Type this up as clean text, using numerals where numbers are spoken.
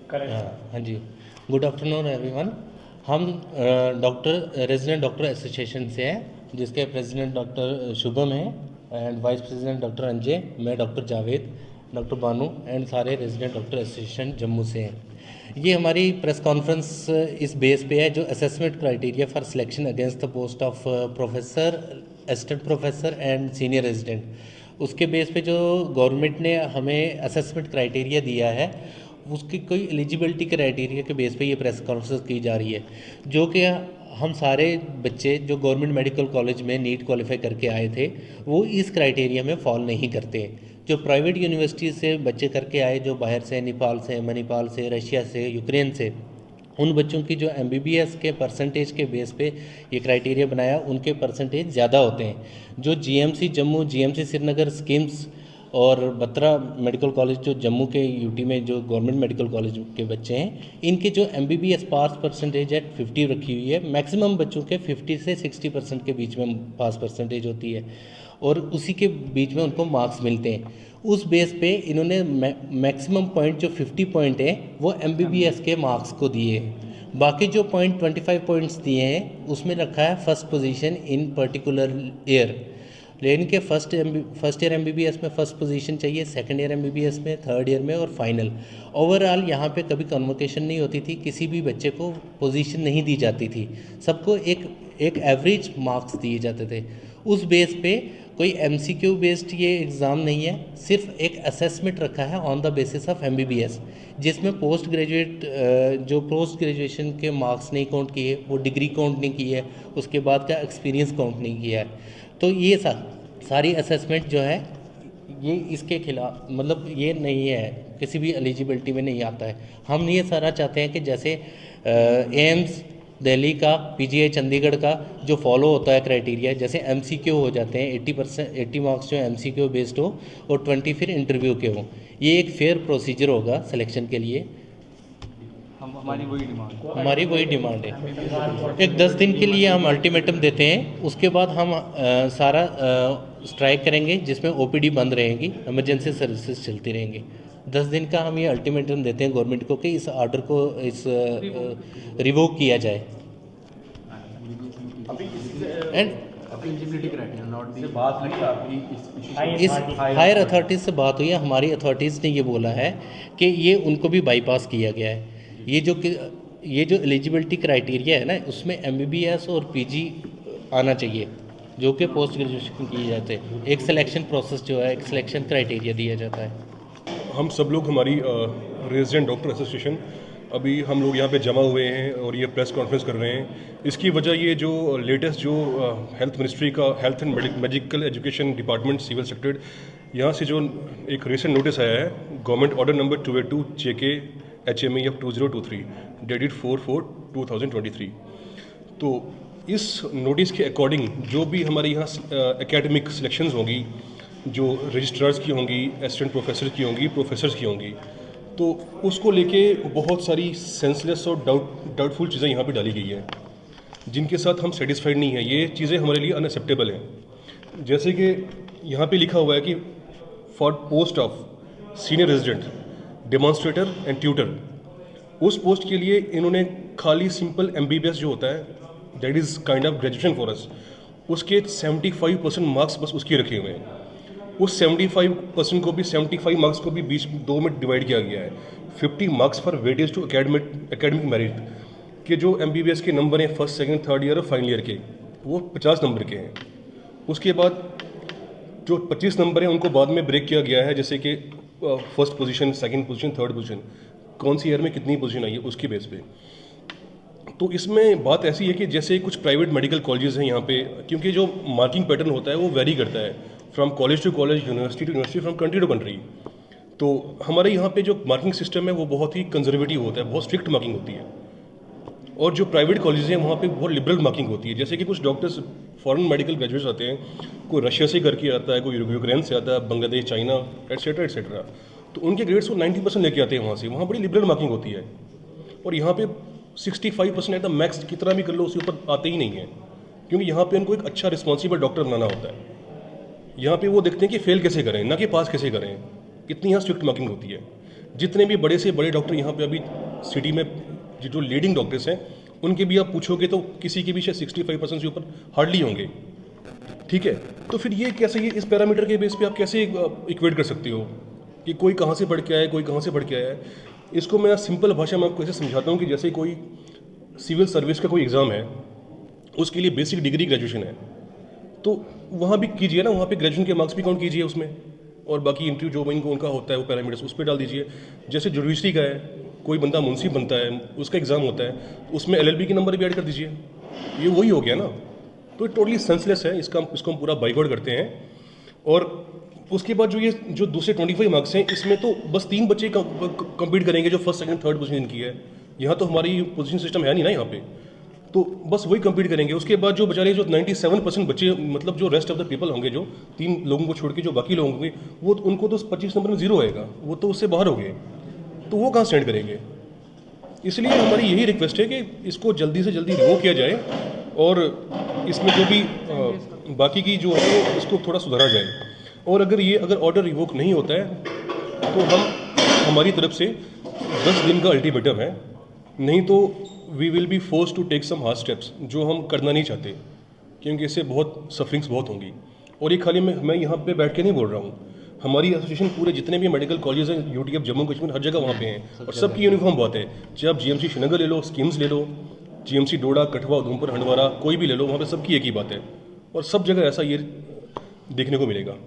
हाँ जी, good afternoon everyone. हम रेजिडेंट डॉक्टर एसोसिएशन से हैं, जिसके प्रेसिडेंट डॉक्टर शुभम हैं and vice president doctor Anjay, मैं doctor Javed, doctor Banu and सारे रेजिडेंट डॉक्टर एसोसिएशन जम्मू से हैं। ये हमारी प्रेस कॉन्फ्रेंस इस बेस पे है जो assessment criteria for selection against the post of professor, assistant professor and senior resident, उसके बेस पे जो गवर्नमेंट ने हमें असेसमेंट क्राइटेरिया दिया है उसकी कोई एलिजिबिलिटी क्राइटेरिया के बेस पे ये प्रेस कॉन्फ्रेंस की जा रही है, जो कि हम सारे बच्चे जो गवर्नमेंट मेडिकल कॉलेज में नीट क्वालिफाई करके आए थे वो इस क्राइटेरिया में फॉल नहीं करते। जो प्राइवेट यूनिवर्सिटी से बच्चे करके आए, जो बाहर से, नेपाल से, मणिपाल से, रशिया से, यूक्रेन से, उन बच्चों की जो एमबीबीएस के परसेंटेज के बेस पे ये क्राइटेरिया बनाया, उनके परसेंटेज ज़्यादा होते हैं। जो GMC Jammu, GMC Srinagar schemes और बत्रा मेडिकल कॉलेज जो जम्मू के यूटी में जो गवर्नमेंट मेडिकल कॉलेज के बच्चे हैं, इनके जो एमबीबीएस पास परसेंटेज है 50 रखी हुई है। मैक्सिमम बच्चों के 50 से 60% के बीच में पास परसेंटेज होती है और उसी के बीच में उनको मार्क्स मिलते हैं। उस बेस पे इन्होंने मैक्सिमम पॉइंट जो 50 पॉइंट है वो एमबीबीएस के मार्क्स को दिए हैं। बाकी जो पॉइंट 25 पॉइंट्स दिए हैं उसमें रखा है first position in particular year. लेकिन के फर्स्ट ईयर एमबीबीएस में फर्स्ट पोजीशन चाहिए, सेकंड ईयर एमबीबीएस में, थर्ड ईयर में और फाइनल। ओवरऑल यहाँ पे कभी कन्वोकेशन नहीं होती थी, किसी भी बच्चे को पोजीशन नहीं दी जाती थी, सबको एक एवरेज मार्क्स दिए जाते थे। उस बेस पे कोई एमसीक्यू बेस्ड ये एग्ज़ाम नहीं है, सिर्फ एक असेसमेंट रखा है on the basis of MBBS, जिसमें पोस्ट ग्रेजुएशन के मार्क्स नहीं काउंट किए, वो डिग्री काउंट नहीं की है, उसके बाद का एक्सपीरियंस काउंट नहीं किया है। तो ये सारी असेसमेंट जो है ये इसके खिलाफ, मतलब ये नहीं है, किसी भी एलिजिबिलिटी में नहीं आता है। हम ये सारा चाहते हैं कि जैसे एम्स दिल्ली का, पीजीआई चंडीगढ़ का जो फॉलो होता है क्राइटेरिया, जैसे एमसीक्यू हो जाते हैं 80 मार्क्स जो एमसीक्यू बेस्ड हो और 20 फिर इंटरव्यू के हो। ये एक फेयर प्रोसीजर होगा सिलेक्शन के लिए। हमारी वही डिमांड है। एक 10 दिन के लिए हम अल्टीमेटम देते हैं, उसके बाद हम सारा स्ट्राइक करेंगे जिसमें ओपीडी बंद रहेगी, इमरजेंसी सर्विसेज चलती रहेंगी। 10 दिन का हम ये अल्टीमेटम देते हैं गवर्नमेंट को कि इस ऑर्डर को रिवोक किया जाए। एंड इस हायर अथॉरिटीज़ से बात हुई है, हमारी अथॉरिटीज़ ने ये बोला है कि ये उनको भी बाईपास किया गया है। ये जो एलिजिबिलिटी क्राइटेरिया है ना, उसमें एमबीबीएस और पीजी आना चाहिए, जो कि पोस्ट ग्रेजुएशन किए जाते हैं। एक सिलेक्शन प्रोसेस जो है, एक सिलेक्शन क्राइटेरिया दिया जाता है। हम सब लोग, हमारी रेजिडेंट डॉक्टर एसोसिएशन, अभी हम लोग यहाँ पे जमा हुए हैं और ये प्रेस कॉन्फ्रेंस कर रहे हैं। इसकी वजह ये जो लेटेस्ट जो हेल्थ मिनिस्ट्री का health and medical education department civil secretary, यहाँ से जो एक रिसेंट नोटिस आया है, government order number 282 JK HME of 2023 dated 4/4/2023। तो इस नोटिस के अकॉर्डिंग जो भी हमारे यहाँ एकेडमिक सिलेक्शंस होंगी, जो रजिस्ट्रार्स की होंगी, असिस्टेंट प्रोफेसर की होंगी, प्रोफेसर्स की होंगी, तो उसको लेके बहुत सारी सेंसलेस और डाउटफुल चीज़ें यहाँ पे डाली गई हैं, जिनके साथ हम सेटिस्फाइड नहीं हैं। ये चीज़ें हमारे लिए अनएक्सेप्टेबल हैं। जैसे कि यहाँ पे लिखा हुआ है कि for post of senior resident, demonstrator and tutor, उस पोस्ट के लिए इन्होंने खाली सिंपल एमबीबीएस जो होता है, that is kind of graduation for us, उसके 75% मार्क्स बस उसके रखे हुए हैं। उस 75% को भी 75 मार्क्स को भी बीच 2 में डिवाइड किया गया है। 50 marks for weightage to academic merit के जो एमबीबीएस के नंबर हैं फर्स्ट, सेकंड, थर्ड ईयर और फाइनल ईयर के, वो 50 नंबर के हैं। उसके बाद जो 25 नंबर हैं उनको बाद में ब्रेक किया गया है, जैसे कि first position, second position, third position, कौन सी ईयर में कितनी पोजीशन आई है उसकी बेस पे। तो इसमें बात ऐसी है कि जैसे कुछ प्राइवेट मेडिकल कॉलेजेस हैं यहाँ पे, क्योंकि जो मार्किंग पैटर्न होता है वो वेरी करता है from college to college, university to university, from country to country. तो हमारे यहाँ पे जो मार्किंग सिस्टम है वो बहुत ही कंजर्वेटिव होता है, बहुत स्ट्रिक्ट मार्किंग होती है। और जो प्राइवेट कॉलेजेस हैं वहाँ पे बहुत लिबरल मार्किंग होती है। जैसे कि कुछ डॉक्टर्स फॉरेन मेडिकल ग्रेजुएट्स आते हैं, कोई रशिया से करके आता है, कोई यूक्रेन से आता है, बांग्लादेश, चाइना, एट्सेट्रा एट्सेट्रा, तो उनके ग्रेड्स वो 90% लेके आते हैं वहाँ से। वहाँ बड़ी लिबरल मार्किंग होती है। और यहाँ पे 65% एट द मैक्स, कितना भी कर लो उसके ऊपर आते ही नहीं है, क्योंकि यहाँ पे उनको एक अच्छा रिस्पॉन्सिबल डॉक्टर बनाना होता है। यहाँ पे वो देखते हैं कि फेल कैसे करें, ना कि पास कैसे करें। इतनी यहाँ स्ट्रिक्ट मार्किंग होती है। जितने भी बड़े से बड़े डॉक्टर यहाँ पे अभी सिटी में जो लीडिंग डॉक्टर्स हैं, उनके भी आप पूछोगे तो किसी के भी शायद 65% से ऊपर हार्डली होंगे। ठीक है, तो फिर ये कैसे, ये इस पैरामीटर के बेस पे आप कैसे इक्वेट कर सकते हो कि कोई कहाँ से पढ़ के आया है, कोई कहाँ से पढ़ के आया है? इसको मैं सिंपल भाषा में आपको ऐसे समझाता हूँ कि जैसे कोई सिविल सर्विस का कोई एग्ज़ाम है, उसके लिए बेसिक डिग्री ग्रेजुएशन है, तो वहाँ भी कीजिए ना, वहाँ पे ग्रेजुएशन के मार्क्स भी काउंट कीजिए उसमें, और बाकी इंटरव्यू जो इनको उनका होता है वो पैरामीटर्स उस पर डाल दीजिए। जैसे जुडिशरी का है, कोई बंदा मुंशी बनता है, उसका एग्ज़ाम होता है, उसमें LLB के नंबर भी ऐड कर दीजिए, ये वही हो गया ना। तो टोटली सेंसलेस है, इसको हम पूरा बाइकआउट करते हैं। और उसके बाद जो दूसरे 25 मार्क्स हैं, इसमें तो बस 3 बच्चे कम्पीट करेंगे जो फर्स्ट सेकंड थर्ड पोजीशन की है। यहाँ तो हमारी पोजीशन सिस्टम है नहीं ना यहाँ पे, तो बस वही कम्पीट करेंगे। उसके बाद जो बेचारे जो 97% बच्चे, मतलब जो रेस्ट ऑफ द पीपल होंगे, जो 3 लोगों को छोड़ के जो बाकी लोग होंगे, वो उनको तो 25 नंबर में 0 आएगा, वो तो उससे बाहर हो गए, तो वो कहाँ स्टैंड करेंगे? इसलिए हमारी यही रिक्वेस्ट है कि इसको जल्दी से जल्दी रिवोक किया जाए, और इसमें जो भी बाकी की जो है इसको थोड़ा सुधारा जाए। और अगर ऑर्डर रिवोक नहीं होता है तो हमारी तरफ से 10 दिन का अल्टीमेटम है, नहीं तो we will be force to take some hard steps, जो हम करना नहीं चाहते, क्योंकि इससे बहुत सफरिंग्स बहुत होंगी। और ये खाली मैं यहाँ पे बैठ के नहीं बोल रहा हूँ, हमारी एसोसिएशन पूरे जितने भी मेडिकल कॉलेज हैं UTF जम्मू कश्मीर हर जगह वहाँ पे हैं, और सबकी यूनिफॉर्म बहुत है। चाहे आप GMC श्रीनगर ले लो, स्कीम्स ले लो, GMC डोडा, कठुआ, उधमपुर, हंडवारा, कोई भी ले लो, वहाँ पे सबकी एक ही बात है, और सब जगह ऐसा ये देखने को मिलेगा।